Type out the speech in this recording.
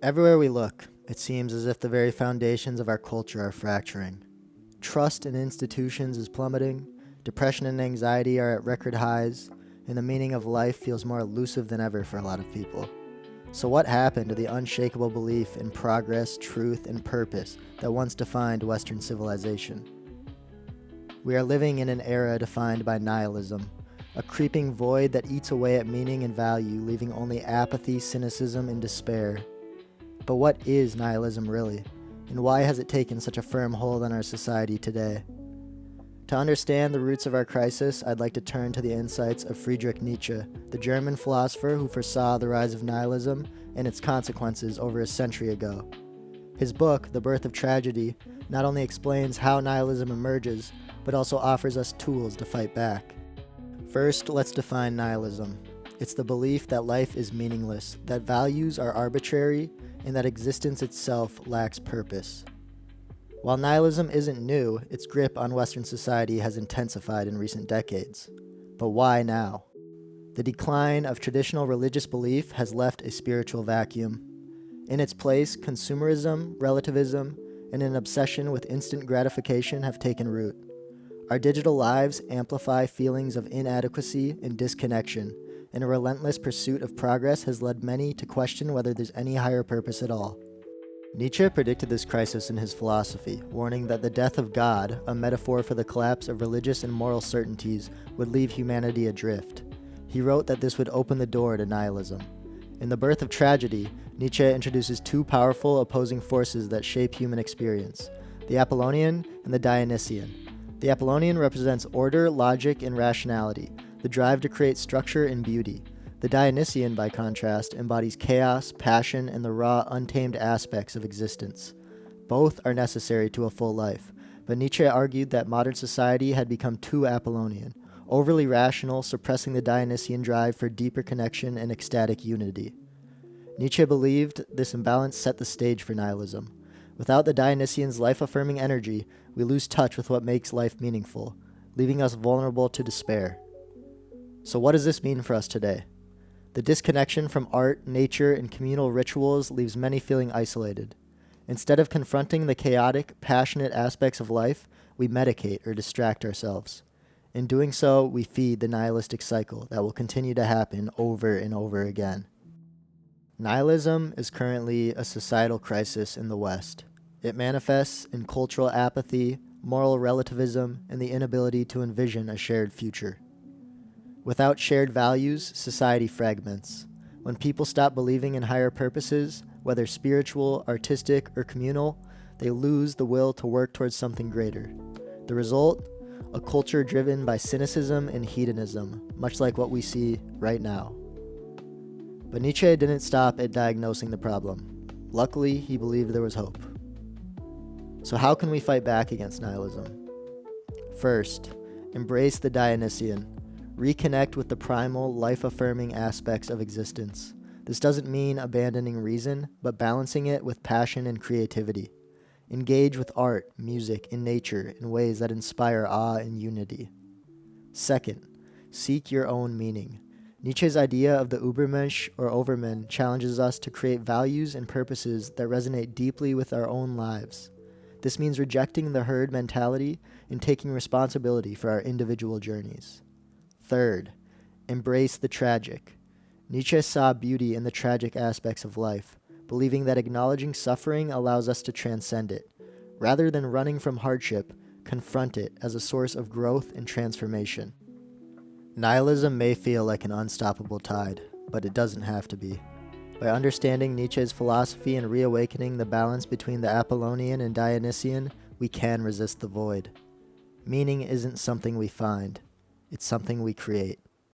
Everywhere we look, it seems as if the very foundations of our culture are fracturing. Trust in institutions is plummeting, depression and anxiety are at record highs, and the meaning of life feels more elusive than ever for a lot of people. So what happened to the unshakable belief in progress, truth, and purpose that once defined Western civilization? We are living in an era defined by nihilism, a creeping void that eats away at meaning and value, leaving only apathy, cynicism, and despair. But what is nihilism really, and why has it taken such a firm hold on our society today? To understand the roots of our crisis, I'd like to turn to the insights of Friedrich Nietzsche, the German philosopher who foresaw the rise of nihilism and its consequences over a century ago. His book, The Birth of Tragedy, not only explains how nihilism emerges, but also offers us tools to fight back. First, let's define nihilism. It's the belief that life is meaningless, that values are arbitrary, and that existence itself lacks purpose. While nihilism isn't new, its grip on Western society has intensified in recent decades. But why now? The decline of traditional religious belief has left a spiritual vacuum. In its place, consumerism, relativism, and an obsession with instant gratification have taken root. Our digital lives amplify feelings of inadequacy and disconnection, and a relentless pursuit of progress has led many to question whether there's any higher purpose at all. Nietzsche predicted this crisis in his philosophy, warning that the death of God, a metaphor for the collapse of religious and moral certainties, would leave humanity adrift. He wrote that this would open the door to nihilism. In The Birth of Tragedy, Nietzsche introduces two powerful opposing forces that shape human experience, the Apollonian and the Dionysian. The Apollonian represents order, logic, and rationality, the drive to create structure and beauty. The Dionysian, by contrast, embodies chaos, passion, and the raw, untamed aspects of existence. Both are necessary to a full life, but Nietzsche argued that modern society had become too Apollonian, overly rational, suppressing the Dionysian drive for deeper connection and ecstatic unity. Nietzsche believed this imbalance set the stage for nihilism. Without the Dionysian's life-affirming energy, we lose touch with what makes life meaningful, leaving us vulnerable to despair. So what does this mean for us today? The disconnection from art, nature, and communal rituals leaves many feeling isolated. Instead of confronting the chaotic, passionate aspects of life, we medicate or distract ourselves. In doing so, we feed the nihilistic cycle that will continue to happen over and over again. Nihilism is currently a societal crisis in the West. It manifests in cultural apathy, moral relativism, and the inability to envision a shared future. Without shared values, society fragments. When people stop believing in higher purposes, whether spiritual, artistic, or communal, they lose the will to work towards something greater. The result? A culture driven by cynicism and hedonism, much like what we see right now. But Nietzsche didn't stop at diagnosing the problem. Luckily, he believed there was hope. So how can we fight back against nihilism? First, embrace the Dionysian. Reconnect with the primal, life-affirming aspects of existence. This doesn't mean abandoning reason, but balancing it with passion and creativity. Engage with art, music, and nature in ways that inspire awe and unity. Second, seek your own meaning. Nietzsche's idea of the Übermensch or Overman challenges us to create values and purposes that resonate deeply with our own lives. This means rejecting the herd mentality and taking responsibility for our individual journeys. Third, embrace the tragic. Nietzsche saw beauty in the tragic aspects of life, believing that acknowledging suffering allows us to transcend it. Rather than running from hardship, confront it as a source of growth and transformation. Nihilism may feel like an unstoppable tide, but it doesn't have to be. By understanding Nietzsche's philosophy and reawakening the balance between the Apollonian and Dionysian, we can resist the void. Meaning isn't something we find. It's something we create.